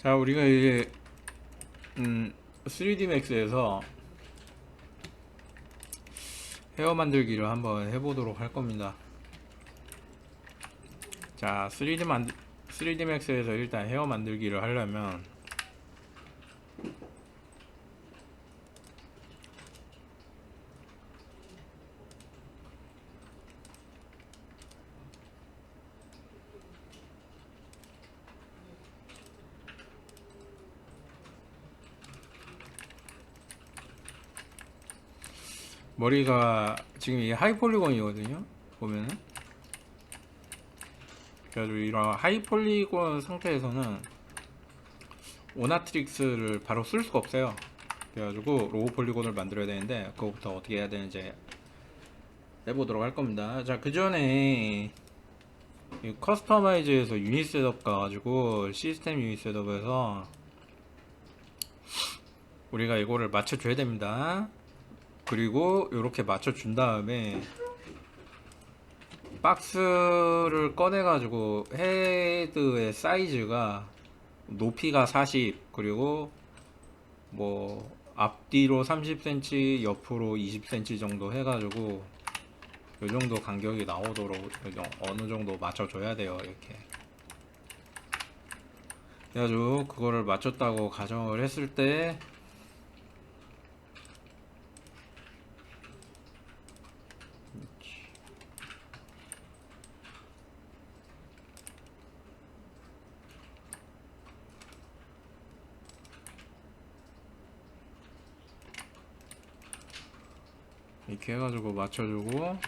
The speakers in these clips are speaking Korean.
자, 우리가 이제 3D 맥스에서 헤어 만들기를 한번 해보도록 할 겁니다. 자, 3D 맥스에서 일단 헤어 만들기를 하려면 머리가 지금 이 하이폴리곤이거든요. 보면은 그래가지고 이런 하이폴리곤 상태에서는 오나트릭스를 바로 쓸 수가 없어요. 그래가지고 로우 폴리곤을 만들어야 되는데 그거부터 어떻게 해야 되는지 해보도록 할 겁니다. 자, 그 전에 커스터마이즈에서 유닛 셋업 가가지고 시스템 유닛 셋업에서 우리가 이거를 맞춰줘야 됩니다. 그리고 이렇게 맞춰준 다음에 박스를 꺼내가지고 헤드의 사이즈가 높이가 40 그리고 뭐 앞뒤로 30cm 옆으로 20cm 정도 해가지고 이 정도 간격이 나오도록 어느 정도 맞춰줘야 돼요. 이렇게 그래가지고 그거를 맞췄다고 가정을 했을 때 이렇게 해가지고 맞춰주고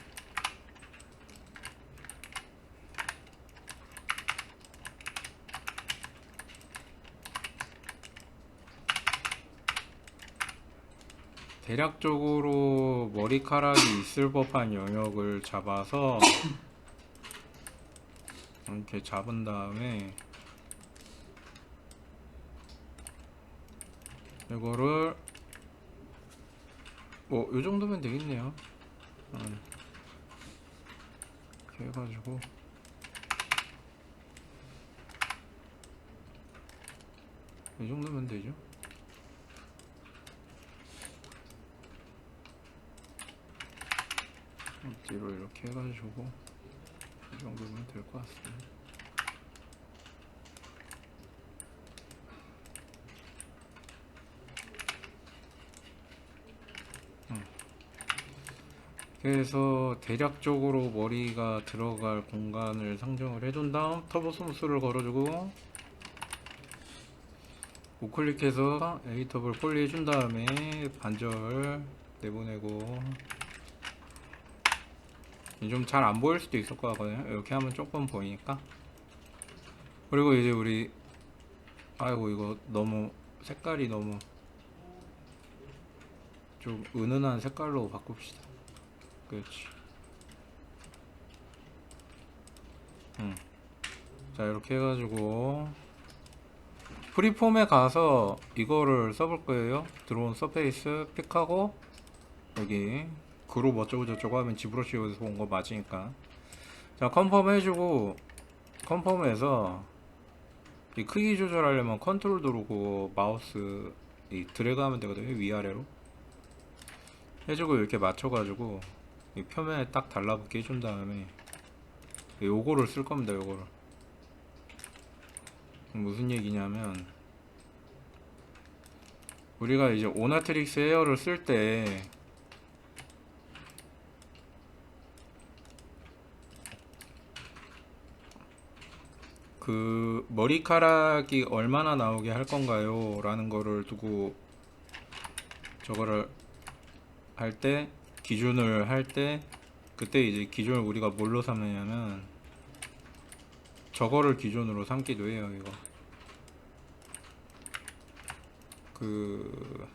대략적으로 머리카락이 있을 법한 영역을 잡아서 이렇게 잡은 다음에 이거를 뭐 이 정도면 되겠네요. 이렇게 해가지고 이 정도면 되죠. 뒤로 이렇게 해가지고 이 정도면 될 것 같습니다. 그래서 대략적으로 머리가 들어갈 공간을 상정을 해준 다음 터보 스무스를 걸어주고 우클릭해서 에디터블 폴리 해준 다음에 반절 내보내고 좀 잘 안 보일 수도 있을 것 같거든요. 이렇게 하면 조금 보이니까. 그리고 이제 우리 아이고 이거 너무 색깔이 너무 좀 은은한 색깔로 바꿉시다. 그렇지. 자, 이렇게 해가지고 프리폼에 가서 이거를 써볼 거예요. 드론 서페이스 픽하고 여기 그룹 어쩌고 저쩌고 하면 지브러쉬에서 온 거 맞으니까. 자, 컨펌 해주고 컨펌에서 이 크기 조절하려면 컨트롤 누르고 마우스 이 드래그 하면 되거든요. 위아래로 해주고 이렇게 맞춰가지고 이 표면에 딱 달라붙게 해준 다음에 요거를 쓸 겁니다. 요거를 무슨 얘기냐면 우리가 이제 오나트릭스 에어를 쓸 때 그 머리카락이 얼마나 나오게 할 건가요? 라는 거를 두고 저거를 할 때 기준을 할 때 그때 이제 기준을 우리가 뭘로 삼느냐면 저거를 기준으로 삼기도 해요. 이거 그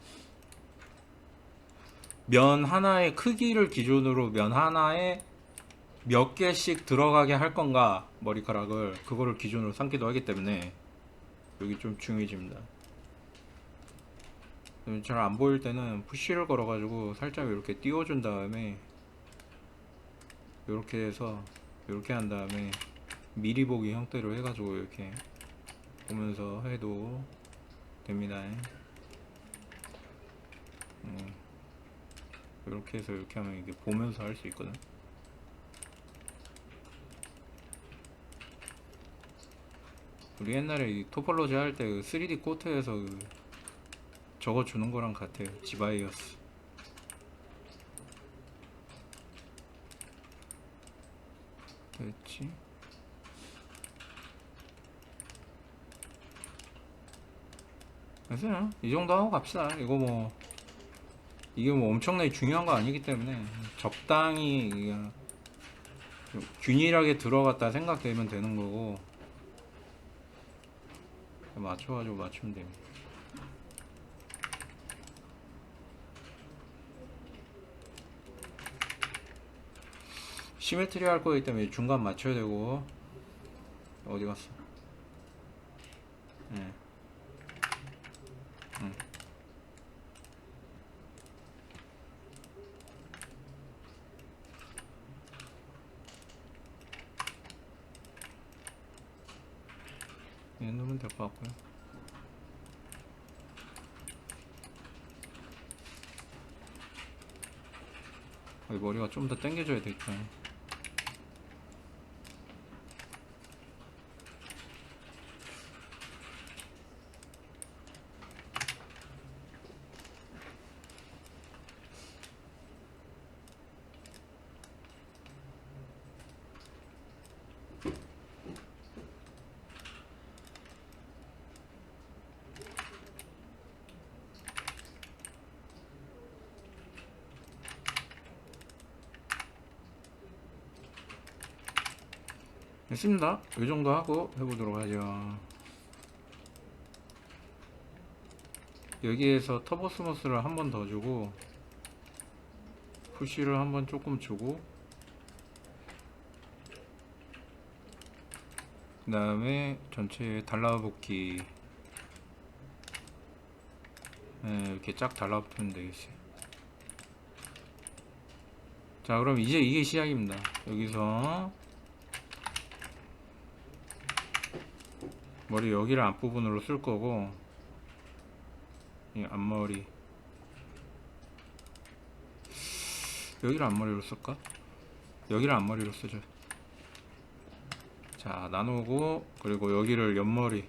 면 하나의 크기를 기준으로 면 하나에 몇 개씩 들어가게 할 건가 머리카락을 그거를 기준으로 삼기도 하기 때문에 여기 좀 중요해집니다. 잘 안 보일 때는 푸시를 걸어 가지고 살짝 이렇게 띄워준 다음에 이렇게 해서 이렇게 한 다음에 미리 보기 형태로 해가지고 이렇게 보면서 해도 됩니다. 이렇게 해서 이렇게 하면 이게 보면서 할 수 있거든. 우리 옛날에 이 토폴로지 할 때 3D 코트에서 적어 주는 거랑 같아요. 지바이어스. 됐지? 그래서 이 정도 하고 갑시다. 이거 뭐 이게 뭐 엄청나게 중요한 거 아니기 때문에 적당히 그냥 균일하게 들어갔다 생각되면 되는 거고, 맞춰가지고 맞추면 됩니다. 시메트리 할 거기 때문에 중간 맞춰야 되고. 어디 갔어? 예. 응. 이 정도면 될 것 같고요. 머리가 좀 더 당겨져야 되겠다. 됐습니다. 이 정도 하고 해보도록 하죠. 여기에서 터보 스무스를 한 번 더 주고, 푸시를 한 번 조금 주고, 그 다음에 전체 달라붙기, 이렇게 쫙 달라붙으면 되겠어요. 자, 그럼 이제 이게 시작입니다. 여기서 머리 여기를 앞부분으로 쓸 거고, 이 앞머리 여기를 앞머리로 쓸까? 여기를 앞머리로 쓰죠. 자, 나누고, 그리고 여기를 옆머리,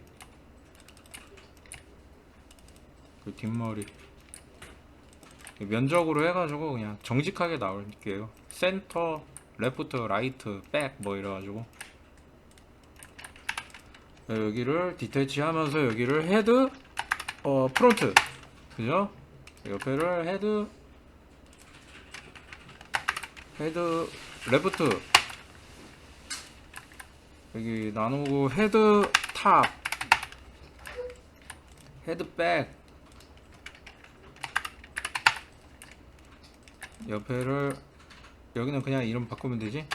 그 뒷머리 면적으로 해가지고 그냥 정직하게 나올게요. 센터, 레프트, 라이트, 백 뭐 이래가지고 여기를 디테치 하면서 여기를 헤드, 프론트, 그죠? 옆에를 헤드, 레프트, 여기 나누고 헤드 탑, 헤드 백, 옆에를 여기는 그냥 이름 바꾸면 되지.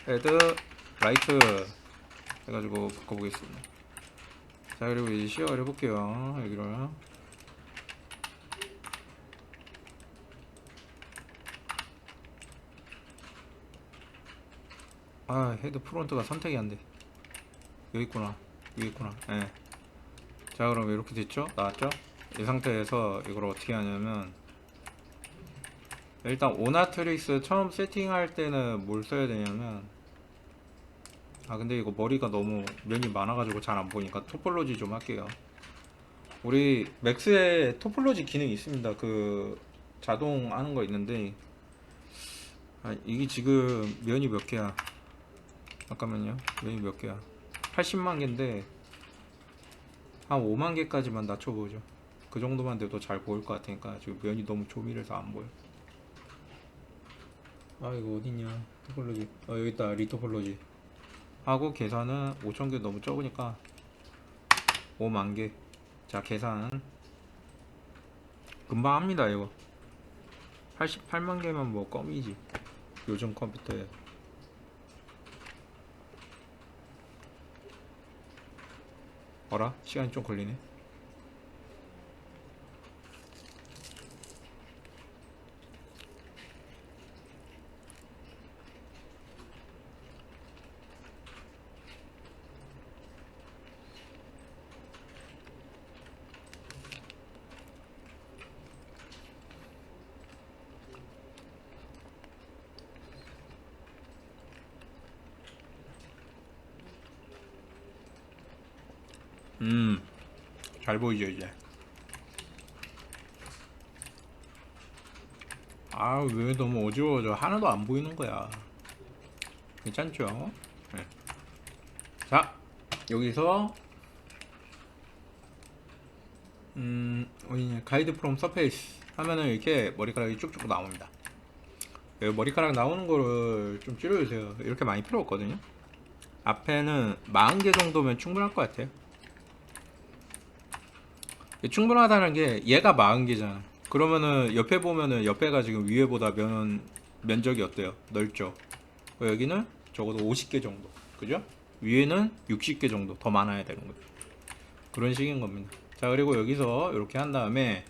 헤드 라이트 해가지고 바꿔보겠습니다. 자, 그리고 이제 시작을 해볼게요. 여기를 헤드 프론트가 선택이 안돼. 여기 있구나, 여기 있구나. 예. 자, 그럼 이렇게 됐죠? 나왔죠? 이 상태에서 이걸 어떻게 하냐면, 일단 오나트릭스 처음 세팅할 때는 뭘 써야 되냐면, 근데 이거 머리가 너무 면이 많아가지고 잘 안 보니까 토폴로지 좀 할게요. 우리 맥스에 토폴로지 기능이 있습니다. 그 자동 하는 거 있는데, 이게 지금 면이 몇 개야? 잠깐만요. 면이 몇 개야? 80만 개인데 한 5만 개까지만 낮춰보죠. 그 정도만 돼도 잘 보일 것 같으니까. 지금 면이 너무 조밀해서 안 보여. 이거 어딨냐? 토폴로지. 여기 있다. 리토폴로지 하고, 계산은 5,000개 너무 적으니까 5만 개. 자, 계산 금방 합니다. 이거 88만 개면 뭐 껌이지, 요즘 컴퓨터에. 어라? 시간이 좀 걸리네. 잘 보이죠 이제. 아 왜 너무 어지러워져. 하나도 안 보이는 거야. 괜찮죠? 네. 자 여기서 어디냐, 가이드 프롬 서페이스 하면은 이렇게 머리카락이 쭉쭉 나옵니다. 여기 머리카락 나오는 거를 좀 줄여주세요. 이렇게 많이 필요 없거든요. 앞에는 40개 정도면 충분할 것 같아요. 충분하다는 게 얘가 40개잖아. 그러면은 옆에 보면은 옆에가 지금 위에보다 면적이 어때요? 넓죠? 여기는 적어도 50개 정도. 그죠? 위에는 60개 정도 더 많아야 되는 거죠. 그런 식인 겁니다. 자, 그리고 여기서 이렇게 한 다음에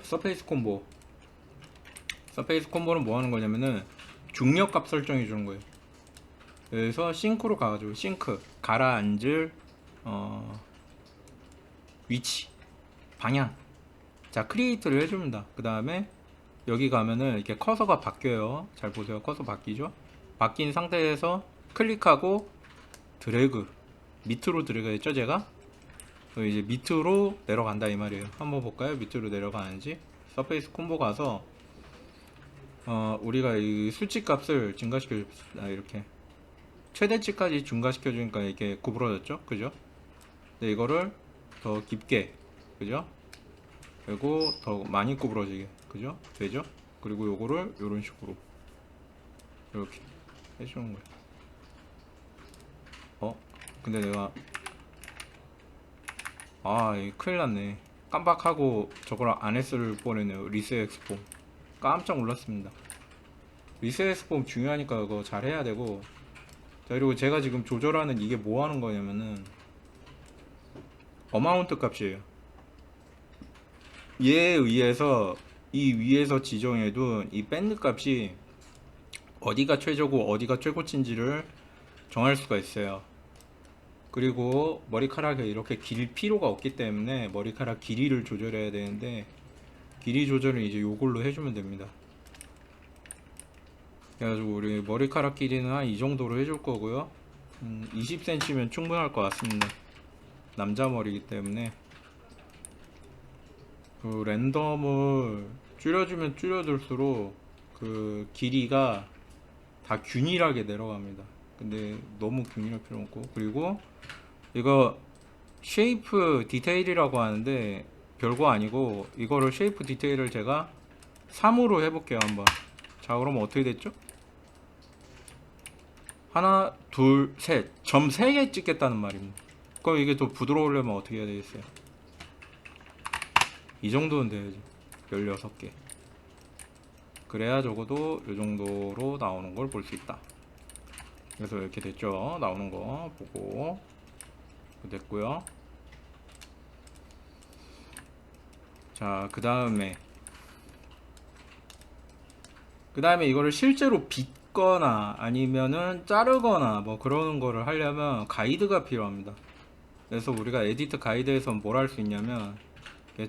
서페이스 콤보. 서페이스 콤보는 뭐 하는 거냐면은 중력값 설정해 주는 거예요. 그래서 싱크로 가가지고 싱크 가라앉을 위치 방향 자 크리에이트를 해줍니다. 그 다음에 여기 가면은 이렇게 커서가 바뀌어요. 잘 보세요. 커서 바뀌죠. 바뀐 상태에서 클릭하고 드래그 밑으로 드래그 했죠 제가. 이제 밑으로 내려간다 이 말이에요. 한번 볼까요? 밑으로 내려가는지. 서페이스 콤보 가서 우리가 이 수치 값을 증가시켜 줍시다. 이렇게 최대치까지 증가시켜 주니까 이렇게 구부러졌죠. 그죠? 근데 이거를 더 깊게, 그죠? 그리고 더 많이 구부러지게, 그죠? 되죠? 그리고 요거를 요런 식으로 이렇게 해주는 거예요. 근데 내가 큰일 났네. 깜빡하고 저걸 안 했을 뻔했네요. 리셋 엑스폼 깜짝 놀랐습니다. 리셋 엑스폼 중요하니까 그거 잘 해야 되고. 자, 그리고 제가 지금 조절하는 이게 뭐 하는 거냐면은 어마운트 값이에요. 얘에 의해서 이 위에서 지정해둔 이 밴드 값이 어디가 최저고 어디가 최고치인지를 정할 수가 있어요. 그리고 머리카락이 이렇게 길 필요가 없기 때문에 머리카락 길이를 조절해야 되는데 길이 조절은 이제 요걸로 해주면 됩니다. 그래가지고 우리 머리카락 길이는 한 이 정도로 해줄 거고요. 20cm면 충분할 것 같습니다. 남자 머리이기 때문에. 그 랜덤을 줄여주면 줄여둘수록 그 길이가 다 균일하게 내려갑니다. 근데 너무 균일할 필요 없고. 그리고 이거 쉐이프 디테일이라고 하는데 별거 아니고, 이거를 쉐이프 디테일을 제가 3으로 해볼게요 한번. 자, 그러면 어떻게 됐죠? 하나 둘 셋 점 3개 찍겠다는 말입니다. 그럼 이게 더 부드러우려면 어떻게 해야 되겠어요? 이 정도는 돼야죠. 16개. 그래야 적어도 이 정도로 나오는 걸 볼 수 있다. 그래서 이렇게 됐죠. 나오는 거 보고 됐고요. 자, 그 다음에 이거를 실제로 빗거나 아니면은 자르거나 뭐 그러는 거를 하려면 가이드가 필요합니다. 그래서 우리가 에디트 가이드에서 뭘 할 수 있냐면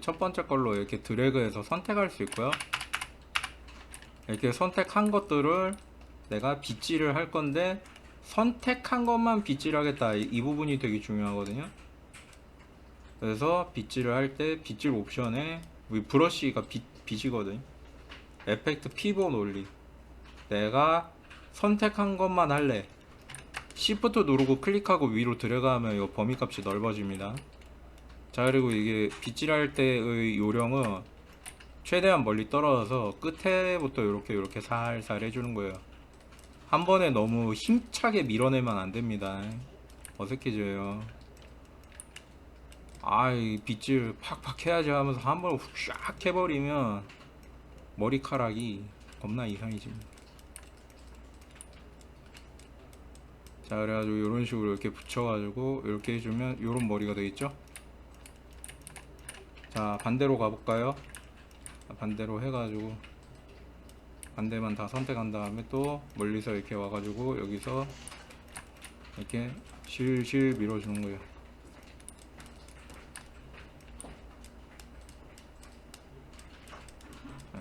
첫 번째 걸로 이렇게 드래그해서 선택할 수 있고요. 이렇게 선택한 것들을 내가 빗질을 할 건데, 선택한 것만 빗질 하겠다, 이 부분이 되게 중요하거든요. 그래서 빗질을 할 때 빗질 옵션에 브러쉬가 빛이거든. 에펙트 피벗 올리. 내가 선택한 것만 할래. Shift 누르고 클릭하고 위로 들어가면 이 범위 값이 넓어집니다. 자, 그리고 이게 빗질할 때의 요령은 최대한 멀리 떨어져서 끝에부터 이렇게 살살 해주는 거예요. 한 번에 너무 힘차게 밀어내면 안 됩니다. 어색해져요. 이 빗질 팍팍 해야지 하면서 한 번에 샥 해버리면 머리카락이 겁나 이상해집니다. 자, 그래가지고 이런 식으로 이렇게 붙여가지고 이렇게 해주면 이런 머리가 되겠죠. 자, 반대로 가볼까요? 반대로 해가지고 반대만 다 선택한 다음에 또 멀리서 이렇게 와가지고 여기서 이렇게 실실 밀어주는 거예요.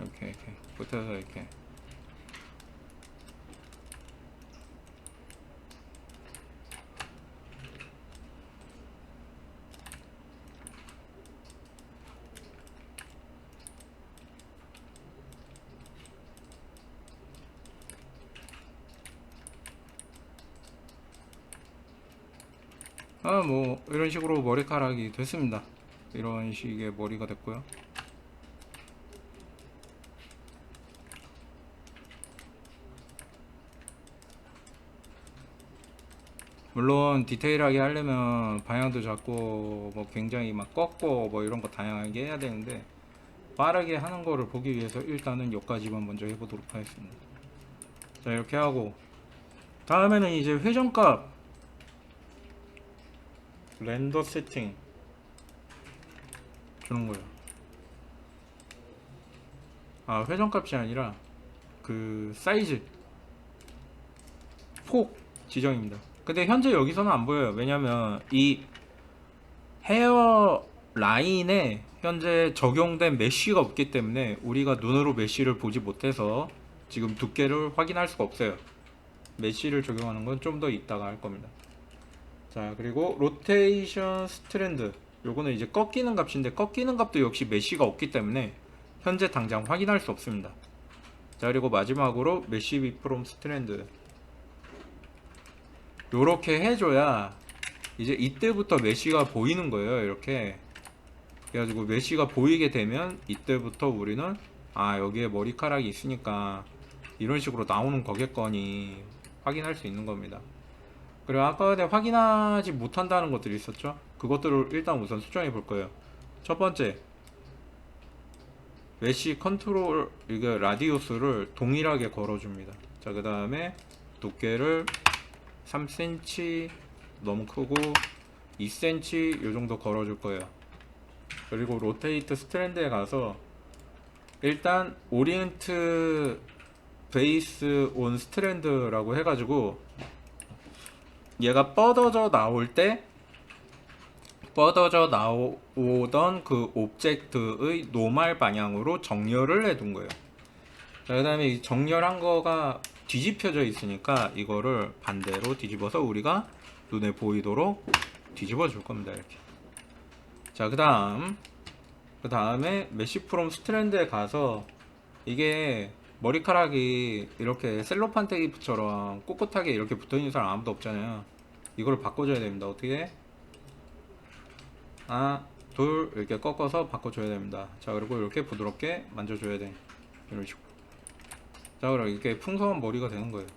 이렇게 붙여서 이렇게. 뭐 이런 식으로 머리카락이 됐습니다. 이런 식의 머리가 됐고요. 물론 디테일하게 하려면 방향도 잡고 뭐 굉장히 막 꺾고 뭐 이런 거 다양하게 해야 되는데, 빠르게 하는 거를 보기 위해서 일단은 여기까지만 먼저 해보도록 하겠습니다. 자, 이렇게 하고 다음에는 이제 회전값 렌더 세팅 주는 거예요. 회전값이 아니라 그 사이즈 폭 지정입니다. 근데 현재 여기서는 안 보여요. 왜냐면 이 헤어 라인에 현재 적용된 메쉬가 없기 때문에 우리가 눈으로 메쉬를 보지 못해서 지금 두께를 확인할 수가 없어요. 메쉬를 적용하는 건 좀 더 이따가 할 겁니다. 자, 그리고 로테이션 스트랜드, 요거는 이제 꺾이는 값인데, 꺾이는 값도 역시 메쉬가 없기 때문에 현재 당장 확인할 수 없습니다. 자, 그리고 마지막으로 메쉬 위프롬 스트랜드, 요렇게 해줘야 이제 이때부터 메쉬가 보이는 거예요. 이렇게 그래가지고 메쉬가 보이게 되면 이때부터 우리는 여기에 머리카락이 있으니까 이런 식으로 나오는 거겠거니 확인할 수 있는 겁니다. 그리고 아까 전에 확인하지 못한다는 것들이 있었죠. 그것들을 일단 우선 수정해 볼 거예요. 첫 번째, 메쉬 컨트롤 이게 라디우스를 동일하게 걸어줍니다. 자, 그 다음에 두께를 3cm 너무 크고 2cm 요 정도 걸어줄 거예요. 그리고 로테이트 스트랜드에 가서 일단 오리엔트 베이스 온 스트랜드라고 해가지고 얘가 뻗어져 나올 때 뻗어져 나오던 그 옵젝트의 노말 방향으로 정렬을 해둔 거예요. 자, 그 다음에 이 정렬한 거가 뒤집혀져 있으니까 이거를 반대로 뒤집어서 우리가 눈에 보이도록 뒤집어 줄 겁니다. 이렇게. 자, 그 다음에 메쉬 프롬 스트랜드에 가서 이게 머리카락이 이렇게 셀로판 테이프처럼 꼿꼿하게 이렇게 붙어 있는 사람 아무도 없잖아요. 이걸 바꿔줘야 됩니다. 어떻게? 하나, 둘, 이렇게 꺾어서 바꿔줘야 됩니다. 자, 그리고 이렇게 부드럽게 만져줘야 돼. 이런 식으로. 자, 그럼 이렇게 풍성한 머리가 되는 거예요.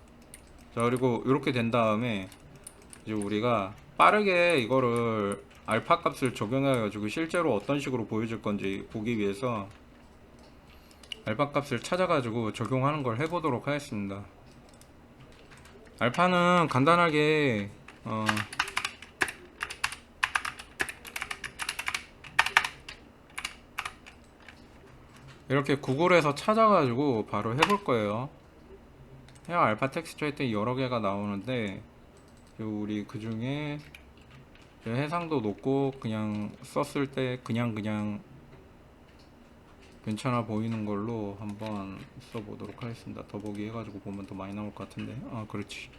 자, 그리고 이렇게 된 다음에 이제 우리가 빠르게 이거를 알파 값을 적용해가지고 실제로 어떤 식으로 보여줄 건지 보기 위해서 알파 값을 찾아가지고 적용하는 걸 해보도록 하겠습니다. 알파는 간단하게 이렇게 구글에서 찾아가지고 바로 해볼 거예요. 헤어 알파 텍스처 했더니 여러 개가 나오는데 우리 그 중에 해상도 높고 그냥 썼을 때 그냥 괜찮아 보이는 걸로 한번 써보도록 하겠습니다. 더보기 해가지고 보면 더 많이 나올 것 같은데. 그렇지.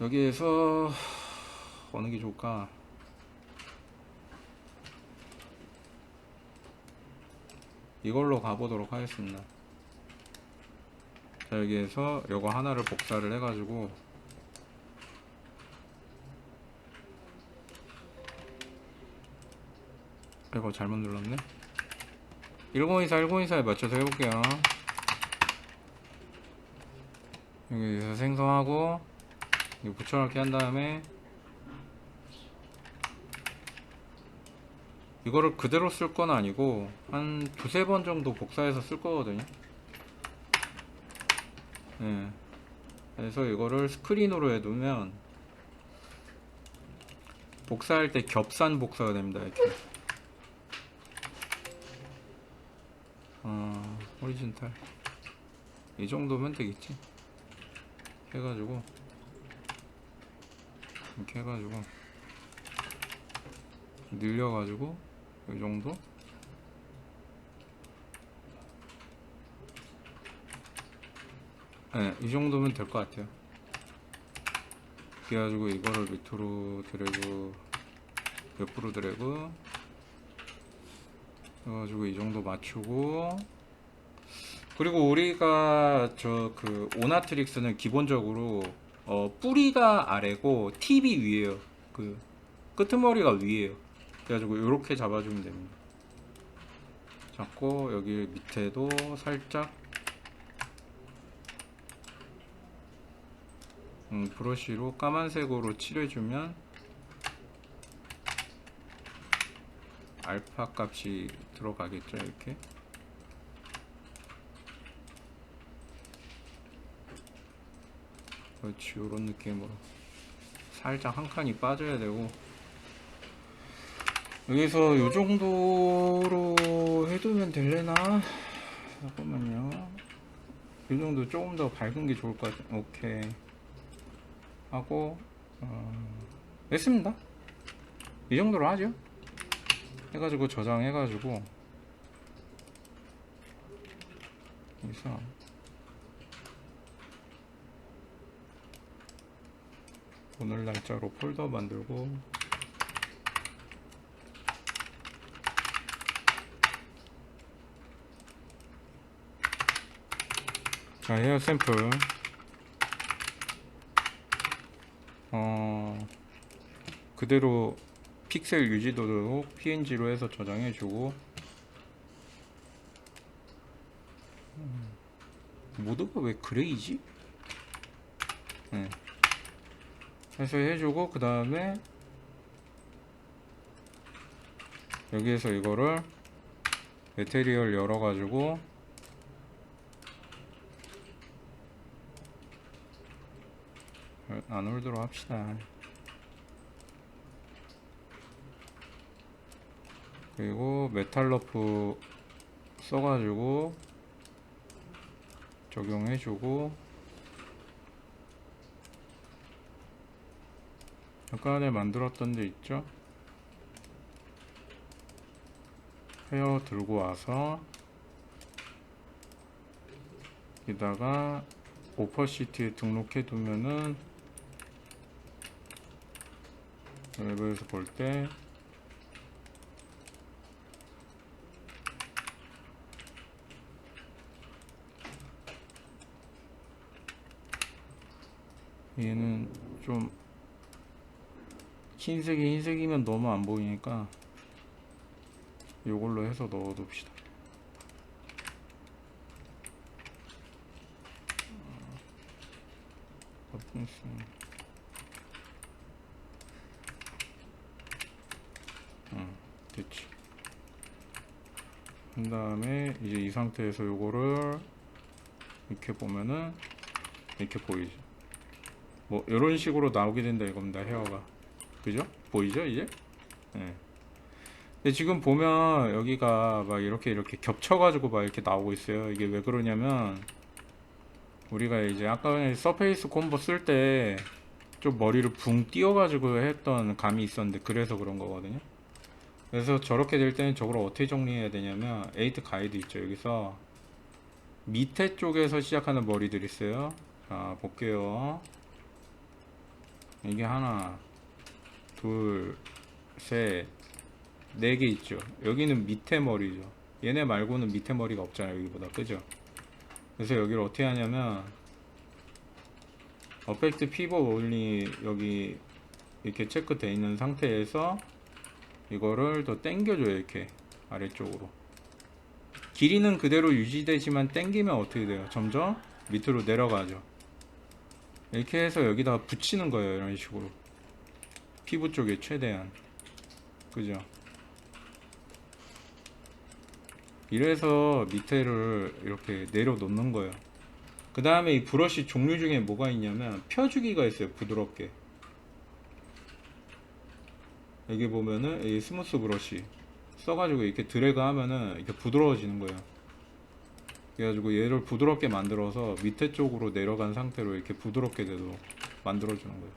여기에서 어느 게 좋을까? 이걸로 가보도록 하겠습니다. 자, 여기에서 요거 하나를 복사를 해가지고 이거 잘못 눌렀네. 1024에 맞춰서 해볼게요. 여기서 생성하고 이거 붙여넣기 한 다음에 이거를 그대로 쓸 건 아니고 한 두세 번 정도 복사해서 쓸 거거든요. 그래서 이거를 스크린으로 해두면 복사할 때 겹산 복사가 됩니다. 이렇게 호리즌탈 이 정도면 되겠지. 해가지고 이렇게 해가지고 늘려가지고 이 정도. 이 정도면 될 것 같아요. 그래가지고 이거를 밑으로 드래그, 옆으로 드래그 해가지고 이 정도 맞추고, 그리고 우리가 그 오나트릭스는 기본적으로 뿌리가 아래고 팁이 위에요. 그 끄트머리가 위에요. 그래가지고 이렇게 잡아주면 됩니다. 잡고 여기 밑에도 살짝 브러쉬로 까만색으로 칠해주면 알파 값이 들어가겠죠. 이렇게 그렇지. 이런 느낌으로 살짝 한 칸이 빠져야 되고, 여기서 이 정도로 해두면 될래나? 잠깐만요. 이 정도 조금 더 밝은 게 좋을 것 같아요. 오케이 하고 됐습니다. 이 정도로 하죠. 해가지고 저장해가지고 여기서 오늘 날짜로 폴더 만들고, 자, 헤어 샘플 그대로 픽셀 유지도도 PNG로 해서 저장해주고, 모드가 왜 그레이지? 네. 해서 해주고, 그 다음에 여기에서 이거를 매테리얼 열어가지고 안홀드로 합시다. 그리고 메탈러프 써가지고 적용해주고, 아까 전에 만들었던 데 있죠? 헤어 들고 와서 여기다가 오퍼시티에 등록해 두면은 웹에서 볼 때 얘는 좀 흰색이면 너무 안 보이니까 이걸로 해서 넣어둡시다. 됐지. 그 다음에 이제 이 상태에서 요거를 이렇게 보면은 이렇게 보이죠. 뭐 이런 식으로 나오게 된다 이겁니다. 헤어가, 그죠? 보이죠 이제? 네. 근데 지금 보면 여기가 막 이렇게 겹쳐가지고 막 이렇게 나오고 있어요. 이게 왜 그러냐면 우리가 이제 아까 전에 서페이스 콤보 쓸 때 좀 머리를 붕 띄워가지고 했던 감이 있었는데, 그래서 그런 거거든요. 그래서 저렇게 될 때는 저걸 어떻게 정리해야 되냐면, 에이트 가이드 있죠. 여기서 밑에 쪽에서 시작하는 머리들이 있어요. 자, 볼게요. 이게 하나, 둘, 셋, 네 개 있죠. 여기는 밑에 머리죠. 얘네 말고는 밑에 머리가 없잖아요. 여기보다. 그죠? 그래서 여기를 어떻게 하냐면, 어펙트 피벗 올리 여기 이렇게 체크되어 있는 상태에서 이거를 더 당겨줘요. 이렇게 아래쪽으로. 길이는 그대로 유지되지만 당기면 어떻게 돼요? 점점 밑으로 내려가죠. 이렇게 해서 여기다가 붙이는 거예요. 이런 식으로 피부 쪽에 최대한. 그죠? 이래서 밑에를 이렇게 내려놓는 거예요. 그 다음에 이 브러쉬 종류 중에 뭐가 있냐면 펴주기가 있어요. 부드럽게. 여기 보면은 이 스무스 브러쉬 써가지고 이렇게 드래그 하면은 이렇게 부드러워지는 거예요. 그래가지고 얘를 부드럽게 만들어서 밑에 쪽으로 내려간 상태로 이렇게 부드럽게 되도록 만들어주는 거예요.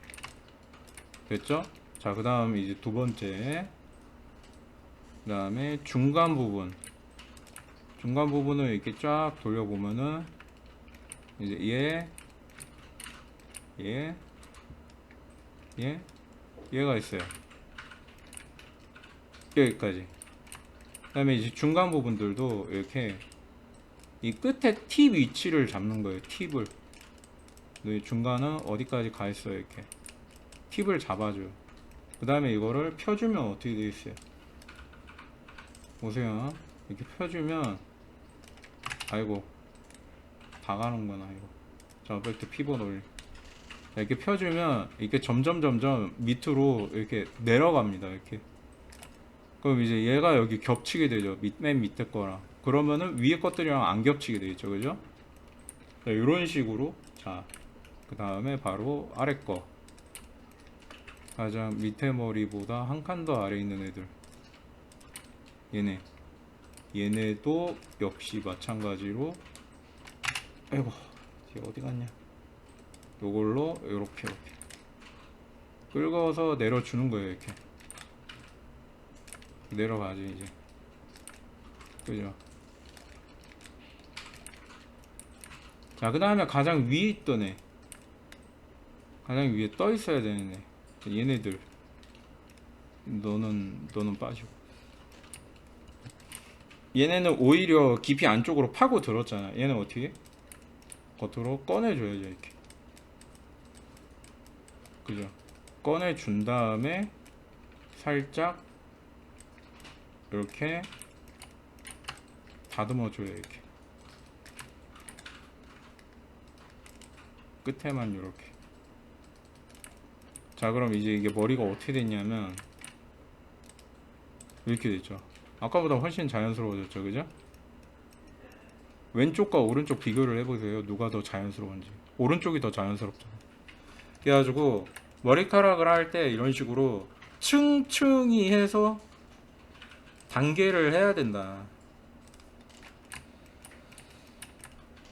됐죠? 자, 그 다음 이제 두 번째, 그 다음에 중간 부분을 이렇게 쫙 돌려보면은 이제 얘가 있어요. 여기까지. 그 다음에 이제 중간 부분들도 이렇게 이 끝에 팁 위치를 잡는 거예요. 팁을 이 중간은 어디까지 가 있어요. 이렇게 팁을 잡아줘요. 그 다음에 이거를 펴주면 어떻게 되어 있어요? 보세요. 이렇게 펴주면, 아이고 다 가는구나 이거. 자, 오브젝트 피벗 올리. 이렇게 펴주면 이렇게 점점 밑으로 이렇게 내려갑니다. 이렇게. 그럼 이제 얘가 여기 겹치게 되죠. 맨 밑에 거랑. 그러면은 위에 것들이랑 안 겹치게 되겠죠. 그죠? 자, 이런 식으로. 자, 그 다음에 바로 아래 거. 가장 밑에 머리보다 한 칸 더 아래 있는 애들. 얘네도 역시 마찬가지로, 아이고 얘 어디 갔냐, 요걸로 요렇게 긁어서 내려주는 거예요. 이렇게 내려가지 이제. 그죠? 자, 그 다음에 가장 위에 있던 애, 가장 위에 떠 있어야 되는 애, 얘네들 너는 빠지고. 얘네는 오히려 깊이 안쪽으로 파고 들었잖아. 얘는 어떻게 겉으로 꺼내줘야죠. 이렇게. 그죠? 꺼내준 다음에 살짝 이렇게 다듬어줘요. 이렇게 끝에만 이렇게. 자, 그럼 이제 이게 머리가 어떻게 됐냐면 이렇게 됐죠. 아까보다 훨씬 자연스러워졌죠. 그죠? 왼쪽과 오른쪽 비교를 해보세요. 누가 더 자연스러운지. 오른쪽이 더 자연스럽죠. 그래가지고 머리카락을 할 때 이런 식으로 층층이 해서 단계를 해야 된다.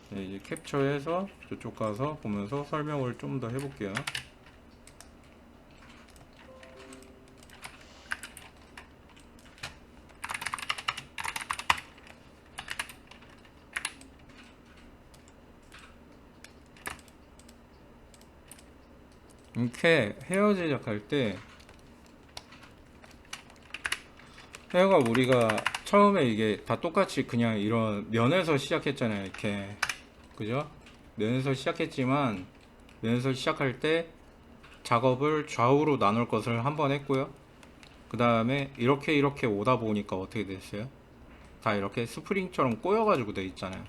네, 이제 캡처해서 저쪽 가서 보면서 설명을 좀 더 해볼게요. 이렇게 헤어 제작할 때 헤어가 우리가 처음에 이게 다 똑같이 그냥 이런 면에서 시작했잖아요. 이렇게. 그죠? 면에서 시작했지만 면에서 시작할 때 작업을 좌우로 나눌 것을 한번 했고요. 그 다음에 이렇게 오다 보니까 어떻게 됐어요? 다 이렇게 스프링처럼 꼬여가지고 돼 있잖아요.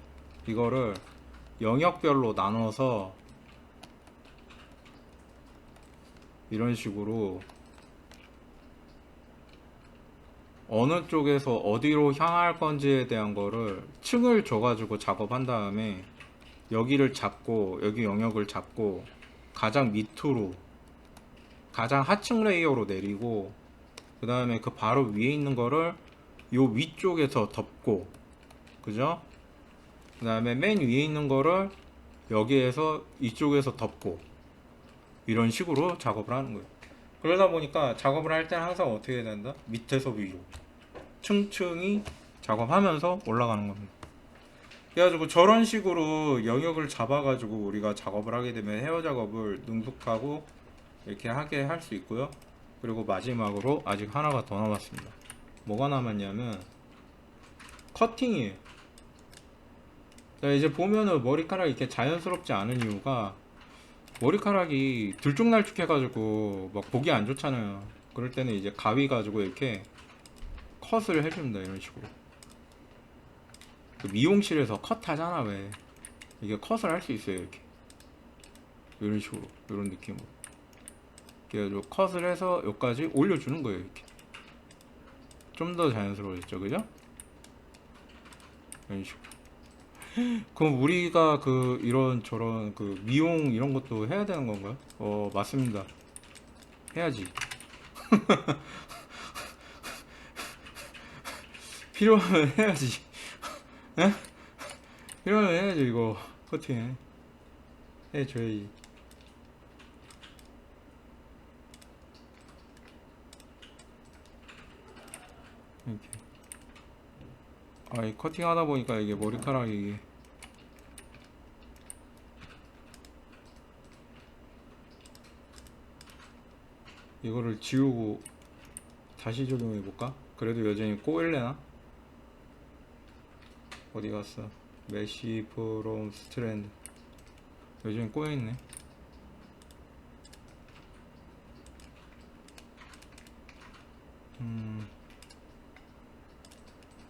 이거를 영역별로 나눠서 이런 식으로 어느 쪽에서 어디로 향할 건지에 대한 거를 층을 줘가지고 작업한 다음에 여기를 잡고 여기 영역을 잡고 가장 밑으로 가장 하층 레이어로 내리고 그 다음에 그 바로 위에 있는 거를 요 위쪽에서 덮고, 그죠? 그 다음에 맨 위에 있는 거를 여기에서 이쪽에서 덮고 이런 식으로 작업을 하는 거예요. 그러다 보니까 작업을 할 때는 항상 어떻게 해야 된다? 밑에서 위로 층층이 작업하면서 올라가는 겁니다. 그래가지고 저런 식으로 영역을 잡아가지고 우리가 작업을 하게 되면 헤어 작업을 능숙하고 이렇게 하게 할 수 있고요. 그리고 마지막으로 아직 하나가 더 남았습니다. 뭐가 남았냐면 커팅이에요. 자, 이제 보면은 머리카락이 이렇게 자연스럽지 않은 이유가 머리카락이 들쭉날쭉 해가지고 막 보기 안 좋잖아요. 그럴 때는 이제 가위 가지고 이렇게 컷을 해줍니다. 이런 식으로. 그 미용실에서 컷 하잖아. 왜 이게 컷을 할 수 있어요. 이렇게 이런 식으로, 이런 느낌으로. 그래가지고 컷을 해서 여기까지 올려주는 거예요. 이렇게 좀 더 자연스러워졌죠. 그죠? 이런 식으로. 그럼 우리가 그 이런 저런 그 미용 이런 것도 해야 되는 건가요? 맞습니다. 해야지. 필요하면 해야지. 에? 필요하면 해야지. 이거 커팅 해줘야지. 이렇게. 이 커팅 하다 보니까 이게 머리카락이 이거를 지우고 다시 적용해 볼까? 그래도 여전히 꼬일래나? 어디 갔어? 메시 프롬 스트랜드. 여전히 꼬여있네.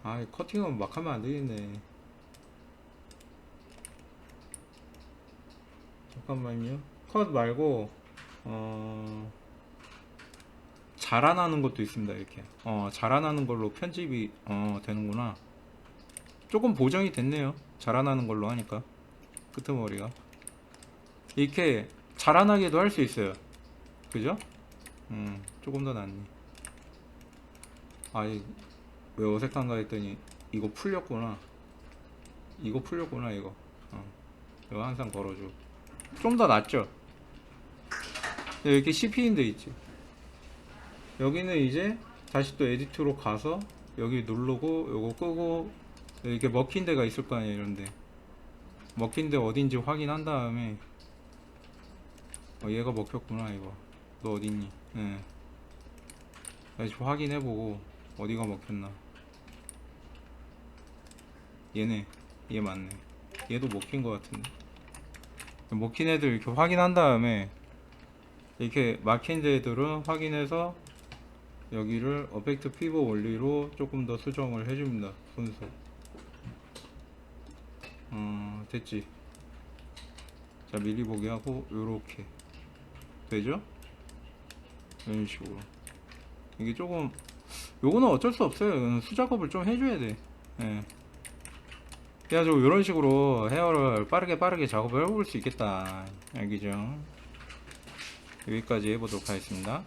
아, 커팅은 막 하면 안 되겠네. 잠깐만요. 컷 말고, 자라나는 것도 있습니다. 이렇게. 자라나는 걸로 편집이, 되는구나. 조금 보정이 됐네요. 자라나는 걸로 하니까. 끄트머리가. 이렇게 자라나게도 할 수 있어요. 그죠? 조금 더 낫네. 아니, 왜 어색한가 했더니, 이거 풀렸구나. 이거 풀렸구나, 이거. 이거 항상 걸어줘. 좀 더 낫죠? 이렇게 CP인 데 있지. 여기는 이제 다시 또 에디트로 가서 여기 누르고 요거 끄고 이렇게 먹힌 데가 있을 거 아니야. 이런데 먹힌 데 어딘지 확인한 다음에 얘가 먹혔구나. 이거 너 어딨니? 예. 다시 확인해보고 어디가 먹혔나. 얘네, 얘 맞네. 얘도 먹힌 거 같은데. 먹힌 애들 이렇게 확인한 다음에 이렇게 막힌 데들은 확인해서 여기를 어펙트 피벗 원리로 조금 더 수정을 해줍니다. 순서. 됐지. 자, 미리 보기 하고 요렇게 되죠? 이런 식으로. 이게 조금, 요거는 어쩔 수 없어요. 이거는 수작업을 좀 해줘야 돼. 예. 그래가지고 이런 식으로 헤어를 빠르게 작업을 해볼 수 있겠다. 알겠죠? 여기까지 해보도록 하겠습니다.